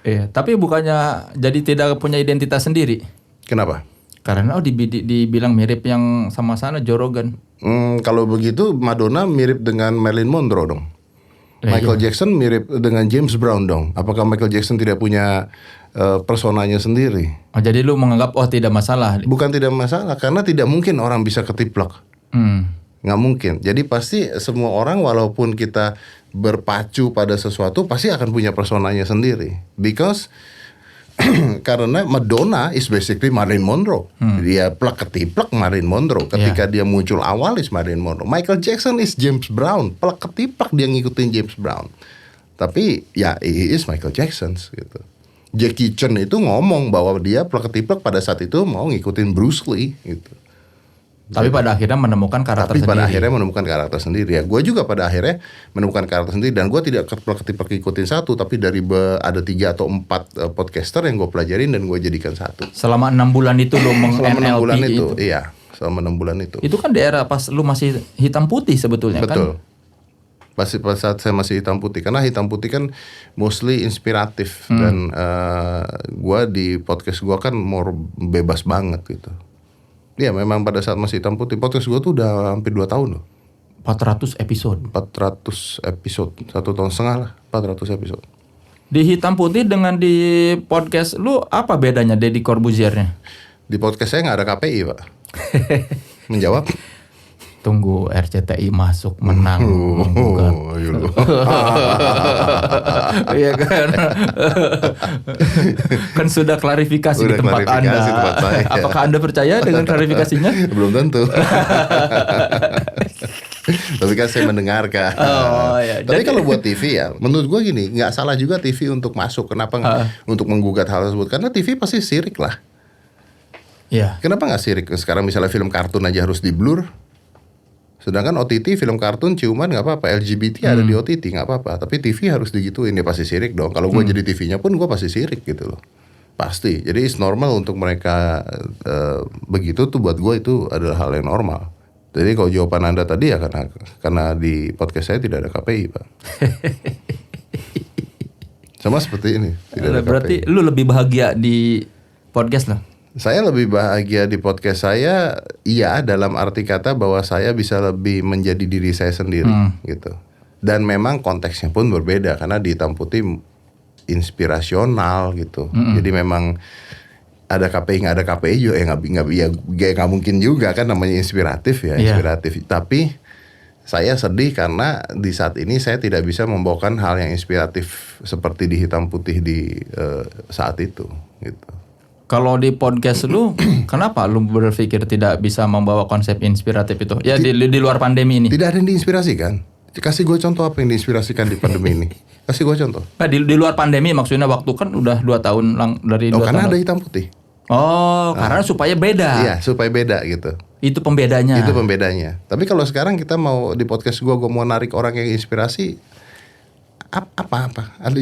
Iya, tapi bukannya jadi tidak punya identitas sendiri? Kenapa? Karena dibilang mirip yang sama sana Joe Rogan. Kalau begitu Madonna mirip dengan Marilyn Monroe dong. Michael Jackson mirip dengan James Brown dong. Apakah Michael Jackson tidak punya personanya sendiri? Oh, jadi lu menganggap tidak masalah? Bukan tidak masalah, karena tidak mungkin orang bisa ketiplak. Nggak mungkin. Jadi pasti semua orang walaupun kita berpacu pada sesuatu pasti akan punya personanya sendiri. Because karena Madonna is basically Marilyn Monroe. Dia plak ketiplak Marilyn Monroe. Ketika dia muncul awal is Marilyn Monroe. Michael Jackson is James Brown. Plak ketiplak dia ngikutin James Brown. Tapi ya he is Michael Jackson gitu. Jackie Chan itu ngomong bahwa dia plak ketiplak pada saat itu mau ngikutin Bruce Lee gitu. Tapi pada akhirnya menemukan karakter sendiri. Pada akhirnya menemukan karakter sendiri ya. Gue juga pada akhirnya menemukan karakter sendiri. Dan gue tidak ketipe ikutin satu. Tapi dari ada 3 atau 4 podcaster yang gue pelajarin dan gue jadikan satu. Selama 6 bulan itu lo Selama 6 bulan itu? Iya. Selama 6 bulan itu. Itu kan daerah pas lu masih hitam putih sebetulnya. Betul. Kan? Pas saat saya masih hitam putih. Karena hitam putih kan mostly inspiratif. Dan gue di podcast gue kan more bebas banget gitu. Iya memang pada saat masih hitam putih. Podcast gue tuh udah hampir 2 tahun loh. 400 episode. 400 episode. 1,5 tahun lah 400 episode. Di hitam putih dengan di podcast lu apa bedanya Deddy Corbuziernya? Di podcast saya gak ada KPI pak. Menjawab. tunggu RCTI masuk menang menggugat. Iya kan? Kan sudah klarifikasi di tempat Anda. Apakah Anda percaya dengan klarifikasinya? Belum tentu. Tapi kan saya mendengarkan. Iya. Tapi kalau buat TV ya, menurut gue gini, nggak salah juga TV untuk masuk. Kenapa untuk menggugat hal tersebut? Karena TV pasti sirik lah. Iya. Kenapa nggak sirik? Sekarang misalnya film kartun aja harus di blur. Sedangkan OTT film kartun ciuman nggak apa-apa, LGBT ada di OTT nggak apa-apa. Tapi TV harus digituin, ya pasti sirik dong. Kalau gue jadi TV-nya pun gue pasti sirik gitu loh. Pasti. Jadi it's normal untuk mereka begitu tuh, buat gue itu adalah hal yang normal. Jadi kalau jawaban Anda tadi ya karena di podcast saya tidak ada KPI, Pak. Sama seperti ini. Tidak ada Berarti KPI. lu lebih bahagia di podcast lo? Saya lebih bahagia di podcast saya, iya, dalam arti kata bahwa saya bisa lebih menjadi diri saya sendiri gitu. Dan memang konteksnya pun berbeda karena di Hitam Putih inspirasional gitu. Jadi memang ada KPI nggak ada KPI juga nggak mungkin juga kan, namanya inspiratif ya, inspiratif. Tapi saya sedih karena di saat ini saya tidak bisa membawakan hal yang inspiratif seperti di Hitam Putih di saat itu gitu. Kalau di podcast lu, kenapa lu berpikir tidak bisa membawa konsep inspiratif itu? Ya di luar pandemi ini. Tidak ada yang diinspirasikan. Kasih gue contoh apa yang diinspirasikan di pandemi ini. Kasih gue contoh. Nah, di luar pandemi maksudnya waktu kan udah 2 tahun dari 2 tahun. Karena ada Hitam Putih. Karena supaya beda. Iya, supaya beda gitu. Itu pembedanya. Itu pembedanya. Tapi kalau sekarang kita mau di podcast gue mau narik orang yang inspirasi, apa? Ada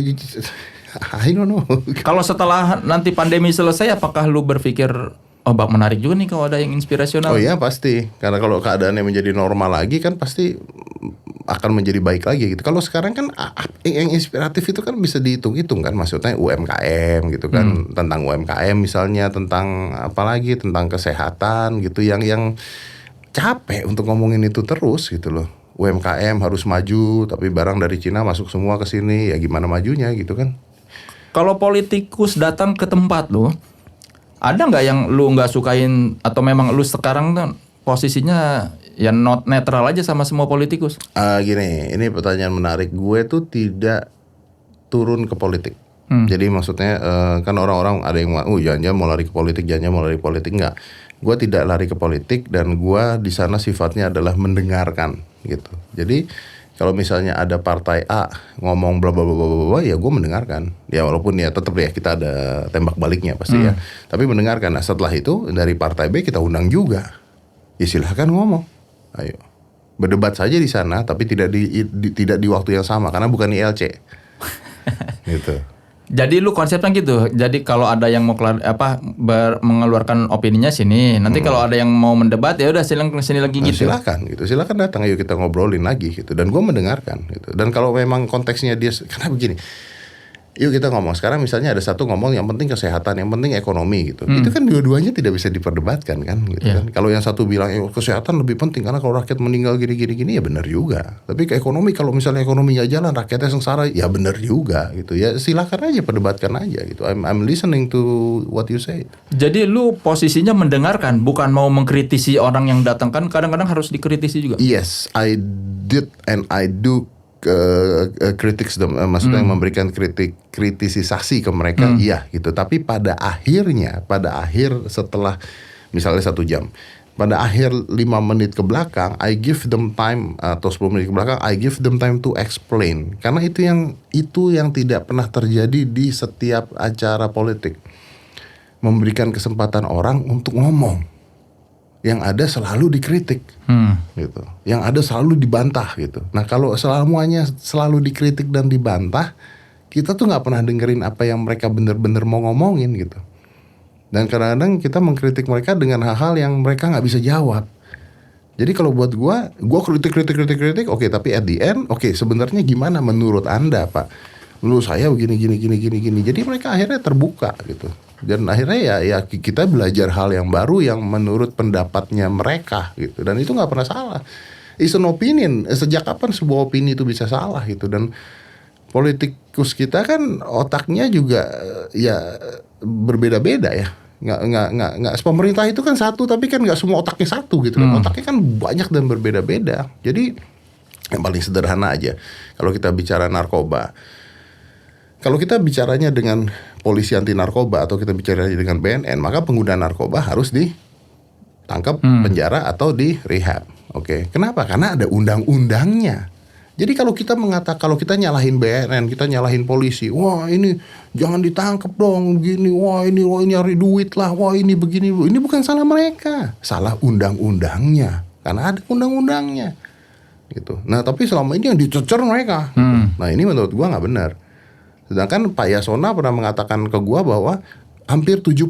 I don't know. Kalau setelah nanti pandemi selesai, apakah lu berpikir bak menarik juga nih kalau ada yang inspirasional? Oh iya pasti. Karena kalau keadaannya menjadi normal lagi kan pasti akan menjadi baik lagi gitu. Kalau sekarang kan yang inspiratif itu kan bisa dihitung-hitung kan, maksudnya UMKM gitu kan, tentang UMKM misalnya, tentang apalagi tentang kesehatan gitu, yang capek untuk ngomongin itu terus gitu loh. UMKM harus maju, tapi barang dari Cina masuk semua ke sini, ya gimana majunya gitu kan. Kalau politikus datang ke tempat lu, ada nggak yang lu nggak sukain, atau memang lu sekarang tuh posisinya ya netral aja sama semua politikus? Gini, ini pertanyaan menarik. Gue tuh tidak turun ke politik. Jadi maksudnya kan orang-orang ada yang jangan-jangan mau lari ke politik, jangan-jangan mau lari ke politik. Enggak, gue tidak lari ke politik dan gue di sana sifatnya adalah mendengarkan gitu. Jadi kalau misalnya ada partai A ngomong bla bla bla bla bla, ya gue mendengarkan. Ya walaupun ya tetap ya kita ada tembak baliknya pasti ya. Tapi mendengarkan. Nah setelah itu dari partai B kita undang juga. Ya silahkan ngomong. Ayo berdebat saja di sana, tapi tidak di waktu yang sama karena bukan ILC. Gitu. Jadi lu konsepnya gitu. Jadi kalau ada yang mau mengeluarkan opininya sini, nanti kalau ada yang mau mendebat ya udah sini lagi gitu. Silakan gitu. Silakan datang, ayo kita ngobrolin lagi gitu. Dan gue mendengarkan gitu. Dan kalau memang konteksnya dia karena begini. Yuk kita ngomong sekarang misalnya ada satu ngomong yang penting kesehatan, yang penting ekonomi gitu. Itu kan dua-duanya tidak bisa diperdebatkan kan gitu kan. Kalau yang satu bilang kesehatan lebih penting karena kalau rakyat meninggal gini ya benar juga. Tapi ke ekonomi, kalau misalnya ekonomi nggak jalan, rakyatnya sengsara, ya benar juga gitu. Ya silakan aja, perdebatkan aja gitu. I'm listening to what you say. Jadi lu posisinya mendengarkan, bukan mau mengkritisi orang yang datang, kan kadang-kadang harus dikritisi juga. Yes, I did and I do critics them, maksudnya memberikan kritisisasi ke mereka, iya gitu. Tapi pada akhir setelah misalnya 1 jam, pada akhir 5 menit ke belakang, I give them time, atau 10 menit ke belakang, I give them time to explain. Karena itu yang tidak pernah terjadi di setiap acara politik. Memberikan kesempatan orang untuk ngomong. Yang ada selalu dikritik, gitu. Yang ada selalu dibantah, gitu. Nah kalau semuanya selalu dikritik dan dibantah, kita tuh nggak pernah dengerin apa yang mereka bener-bener mau ngomongin, gitu. Dan kadang-kadang kita mengkritik mereka dengan hal-hal yang mereka nggak bisa jawab. Jadi kalau buat gue kritik, oke, tapi at the end, oke, sebenarnya gimana menurut Anda, Pak? Menurut saya begini. Jadi mereka akhirnya terbuka, gitu. Dan akhirnya ya kita belajar hal yang baru yang menurut pendapatnya mereka gitu. Dan itu gak pernah salah. It's an opinion. Sejak kapan sebuah opini itu bisa salah gitu. Dan politikus kita kan otaknya juga ya berbeda-beda ya Nggak. Pemerintah itu kan satu, tapi kan nggak semua otaknya satu gitu kan. Otaknya kan banyak dan berbeda-beda. Jadi yang paling sederhana aja, kalau kita bicara narkoba, kalau kita bicaranya dengan polisi anti narkoba atau kita bicaranya dengan BNN, maka pengguna narkoba harus ditangkap, penjara atau di rehab. Oke, kenapa? Karena ada undang-undangnya. Jadi kalau kita nyalahin BNN, kita nyalahin polisi, wah ini jangan ditangkap dong, begini, wah ini nyari duit lah, wah ini begini, ini bukan salah mereka, salah undang-undangnya, karena ada undang-undangnya, gitu. Nah tapi selama ini yang dicecer mereka, nah ini menurut gua nggak benar. Sedangkan Pak Yasona pernah mengatakan ke gua bahwa hampir 70%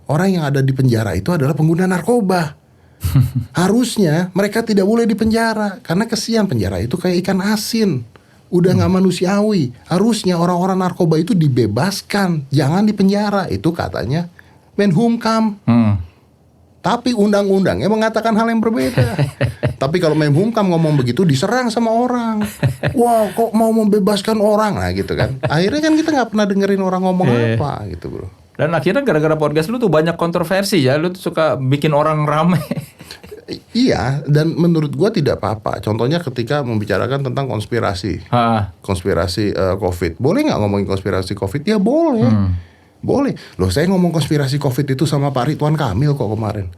orang yang ada di penjara itu adalah pengguna narkoba. Harusnya mereka tidak boleh dipenjara, karena kesian penjara itu kayak ikan asin, udah nggak manusiawi. Harusnya orang-orang narkoba itu dibebaskan, jangan dipenjara. Itu katanya Menhumkam. Tapi undang-undangnya mengatakan hal yang berbeda. Tapi kalau Menhumkam ngomong begitu diserang sama orang. Wah kok mau membebaskan orang, nah gitu kan. Akhirnya kan kita nggak pernah dengerin orang ngomong apa gitu bro. Dan akhirnya gara-gara podcast lu tuh banyak kontroversi ya, lu tuh suka bikin orang rame. Iya, dan menurut gua tidak apa-apa. Contohnya ketika membicarakan tentang konspirasi, COVID. Boleh nggak ngomongin konspirasi COVID? Ya boleh, boleh. Loh saya ngomong konspirasi COVID itu sama Pak Ridwan Kamil kok kemarin.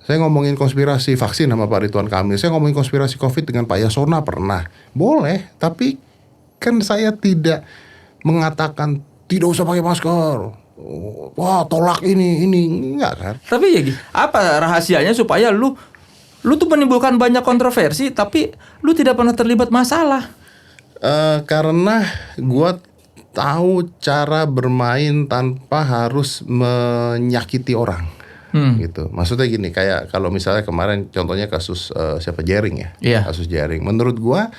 Saya ngomongin konspirasi vaksin sama Pak Ridwan Kamil. Saya ngomongin konspirasi COVID dengan Pak Yasona pernah. Boleh, tapi kan saya tidak mengatakan tidak usah pakai masker. Wah tolak ini enggak kan? Tapi ya apa rahasianya supaya lu tuh menimbulkan banyak kontroversi tapi lu tidak pernah terlibat masalah? Karena gua tahu cara bermain tanpa harus menyakiti orang. Gitu. Maksudnya gini, kayak kalau misalnya kemarin contohnya kasus siapa Jering ya? Yeah. Kasus Jering. Menurut gua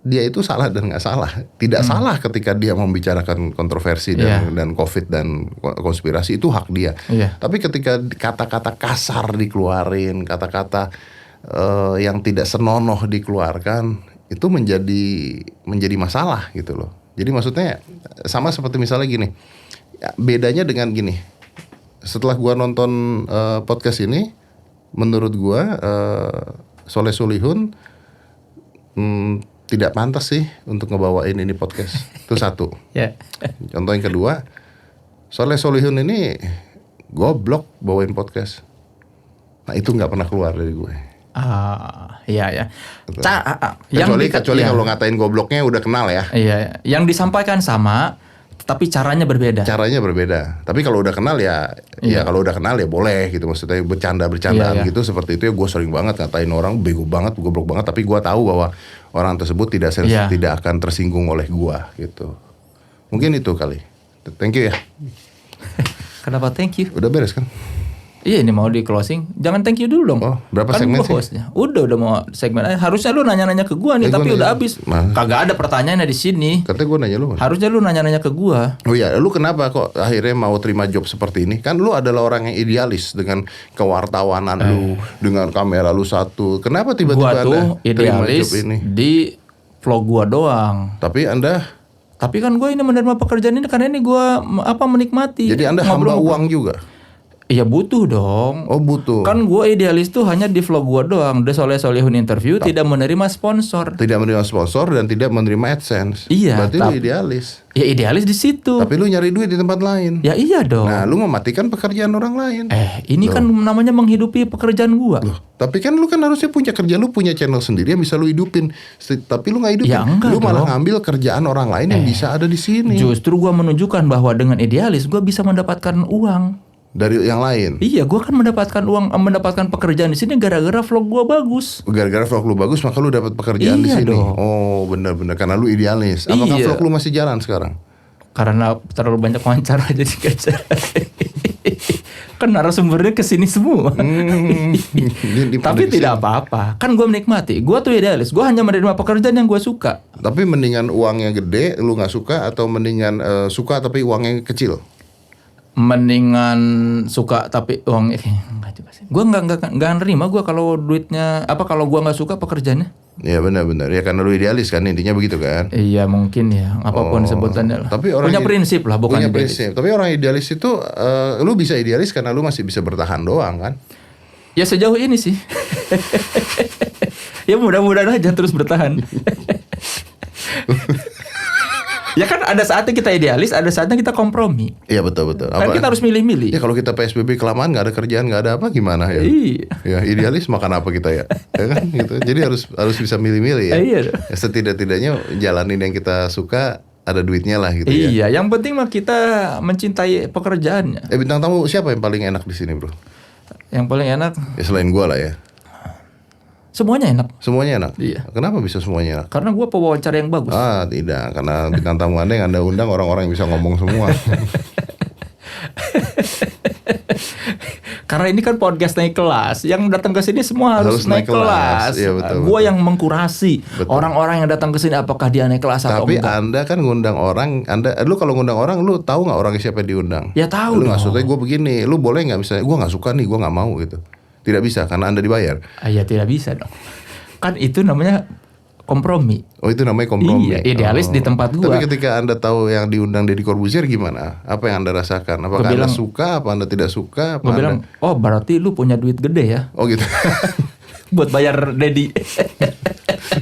dia itu salah dan nggak salah. Tidak salah ketika dia membicarakan kontroversi dan COVID dan konspirasi, itu hak dia. Tapi ketika kata-kata kasar dikeluarin, kata-kata yang tidak senonoh dikeluarkan, itu menjadi masalah gitu loh. Jadi maksudnya sama seperti misalnya gini. Bedanya dengan gini. Setelah gua nonton podcast ini, menurut gua Soleh Solihun tidak pantas sih untuk ngebawain ini podcast. Itu satu. Contoh yang kedua, Soleh Solihun ini goblok bawain podcast. Nah itu nggak pernah keluar dari gue. Iya. Kecuali kalau ngatain gobloknya udah kenal ya. Iya. Yang disampaikan sama, tapi caranya berbeda. Tapi kalau udah kenal ya kalau udah kenal ya boleh gitu, maksudnya bercandaan gitu, seperti itu ya. Gue sering banget ngatain orang bego banget, goblok banget, tapi gue tahu bahwa orang tersebut tidak akan tersinggung oleh gue gitu. Mungkin itu kali. Thank you ya. Kenapa thank you? Udah beres kan? Iya, ini mau di closing. Jangan thank you dulu dong. Berapa kan segmen sih? Hostnya. Udah mau segmen. Harusnya lu nanya-nanya ke gua nih, tapi udah habis. Kagak ada pertanyaannya di sini. Katanya gua nanya lu. Harusnya lu nanya-nanya ke gua. Oh iya, lu kenapa kok akhirnya mau terima job seperti ini? Kan lu adalah orang yang idealis dengan kewartawanan lu, dengan kamera lu satu. Kenapa tiba-tiba gua tuh idealis di vlog gua doang. Tapi kan gua ini menerima pekerjaan ini karena ini gua menikmati. Jadi Anda hamba uang juga? Iya butuh dong. Oh butuh. Kan gue idealis tuh hanya di vlog gue doang. The Soleh Solihun interview tidak menerima sponsor. Tidak menerima sponsor dan tidak menerima AdSense. Iya. Berarti lu idealis. Ya idealis di situ. Tapi lu nyari duit di tempat lain. Ya iya dong. Nah lu mematikan pekerjaan orang lain. Ini kan namanya menghidupi pekerjaan gue. Tapi kan lu kan harusnya punya kerja, lu punya channel sendiri yang bisa lu hidupin. Tapi lu nggak hidupin. Ya, enggak lu malah dong. ngambil kerjaan orang lain yang bisa ada di sini. Justru gue menunjukkan bahwa dengan idealis gue bisa mendapatkan uang dari yang lain. Iya, gue kan mendapatkan uang, mendapatkan pekerjaan di sini gara-gara vlog gue bagus. Gara-gara vlog lu bagus, maka lu dapat pekerjaan di sini. Dong. Oh, benar-benar karena lu idealis. Apakah vlog lu masih jalan sekarang? Karena terlalu banyak wawancara jadi gak jalan. Kan narasumbernya kesini semua. Tapi tidak apa-apa. Kan gue menikmati. Gue tuh idealis. Gue hanya menerima pekerjaan yang gue suka. Tapi mendingan uangnya gede, lu nggak suka, atau mendingan suka tapi uangnya kecil? mendingan suka tapi uang enggak juga sih. Gue nggak nerima gue kalau duitnya kalau gue nggak suka pekerjaannya. Ya benar-benar ya karena lu idealis kan intinya begitu kan. Iya mungkin ya apapun sebutannya lah. Tapi orang punya prinsip lah bukan punya idealis. prinsip. Tapi orang idealis itu lu bisa idealis karena lu masih bisa bertahan doang kan. Ya sejauh ini sih. Ya mudah-mudahan aja terus bertahan. Ya kan ada saatnya kita idealis, ada saatnya kita kompromi. Iya betul. Kan kita harus milih-milih. Ya kalau kita PSBB kelamaan nggak ada kerjaan nggak ada apa gimana ya? Iya. Ya idealis makan apa kita ya? Ya kan gitu. Jadi harus bisa milih-milih ya. Iya. Ya, setidak-tidaknya jalanin yang kita suka ada duitnya lah gitu ya. Iya, yang penting mah kita mencintai pekerjaannya. Bintang tamu siapa yang paling enak di sini bro? Yang paling enak Ya selain gua lah ya. semuanya enak. Semuanya enak. Iya. Kenapa bisa semuanya enak? Karena gue pewawancara yang bagus. Tidak, karena bintang tamu Anda yang Anda undang orang-orang yang bisa ngomong semua. Karena ini kan podcast naik kelas, yang datang ke sini semua harus naik kelas. Iya, betul. Gue yang mengkurasi Betul. orang-orang yang datang ke sini apakah dia naik kelas atau Tapi enggak. Anda kan ngundang orang, lu kalau ngundang orang, lu tahu nggak orangnya siapa yang diundang? Ya tahu Lu dong. maksudnya gue begini, lu boleh nggak misalnya, gue nggak suka nih, gue nggak mau gitu. Tidak bisa karena Anda dibayar. Ya tidak bisa dong. Kan itu namanya kompromi. Oh itu namanya kompromi. Iya, idealis di tempat gua. Tapi ketika Anda tahu yang diundang Deddy Corbuzier gimana? Apa yang Anda rasakan? Apakah Gua Anda bilang- suka? Apa Anda tidak suka? Apa Gue bilang, oh berarti lu punya duit gede ya Oh gitu. buat bayar Dedi.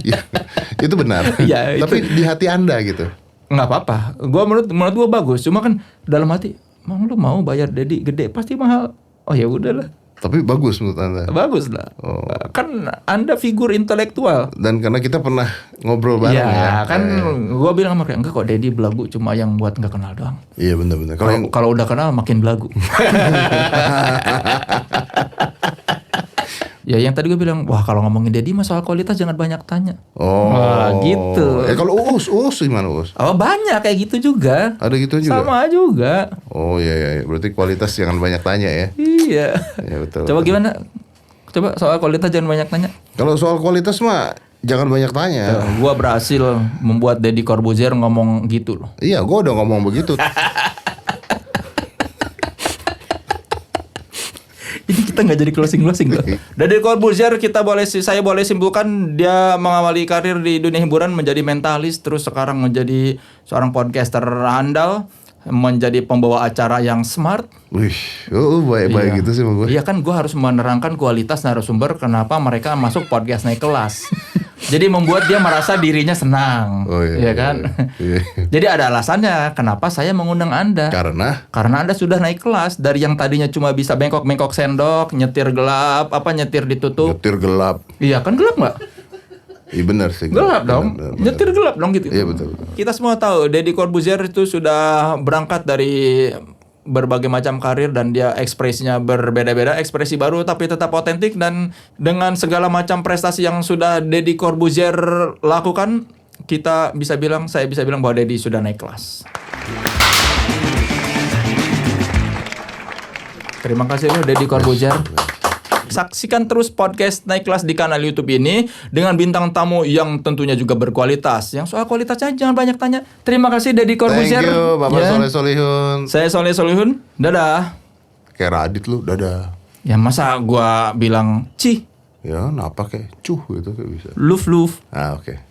Ya, itu benar. Iya, itu- Tapi di hati Anda gitu. Nggak apa-apa. Menurut gue bagus. Cuma kan dalam hati, emang lu mau bayar Dedi gede pasti mahal. Oh ya udahlah, Tapi bagus menurut Anda. bagus lah. Oh. Kan Anda figur intelektual. Dan karena kita pernah ngobrol bareng ya. Kan gue bilang sama mereka, enggak kok Dedi belagu cuma yang buat nggak kenal doang. Iya benar-benar. Kalau yang Kalau udah kenal makin belagu. Ya yang tadi gue bilang, wah kalau ngomongin Dedi mah soal kualitas jangan banyak tanya. Wah, gitu. Kalau Uus gimana Uus? Oh banyak kayak gitu juga. Ada gitu juga. Sama juga. Oh iya. Berarti kualitas jangan banyak tanya ya. Iya. Ya betul. Coba gimana? Coba soal kualitas jangan banyak tanya. Kalau soal kualitas mah jangan banyak tanya. Gua berhasil membuat Deddy Corbuzier ngomong gitu loh. Iya, gue udah ngomong begitu. Ini kita nggak jadi closing loh. Deddy Corbuzier saya boleh simpulkan dia mengawali karir di dunia hiburan menjadi mentalis, terus sekarang menjadi seorang podcaster handal, menjadi pembawa acara yang smart. Wih, baik-baik gitu sih sama gue. Iya kan gue harus menerangkan kualitas narasumber kenapa mereka masuk podcast naik kelas. Jadi membuat dia merasa dirinya senang. Oh iya, Iya kan? iya. Jadi ada alasannya kenapa saya mengundang Anda. Karena Karena Anda sudah naik kelas dari yang tadinya cuma bisa bengkok-bengkok sendok, nyetir gelap, nyetir ditutup. nyetir gelap. Iya kan gelap nggak? Iya benar sih. Gelap dong. Benar. Nyetir gelap dong gitu. Iya betul. Kita semua tahu Deddy Corbuzier itu sudah berangkat dari berbagai macam karir dan dia ekspresinya berbeda-beda, ekspresi baru tapi tetap otentik, dan dengan segala macam prestasi yang sudah Deddy Corbuzier lakukan, saya bisa bilang bahwa Deddy sudah naik kelas. Terima kasih loh Deddy Corbuzier. Saksikan terus podcast Naik Kelas di kanal YouTube ini dengan bintang tamu yang tentunya juga berkualitas. Yang soal kualitasnya jangan banyak tanya. Terima kasih Deddy Corbuzier. Thank you Bapak Ya. Soleh Solihun. Saya Soleh Solihun. Dadah. Kayak Radit lu, dadah. Ya masa gua bilang cih, Ya, napa kayak cuh gitu kayak bisa. luf. Ah, oke.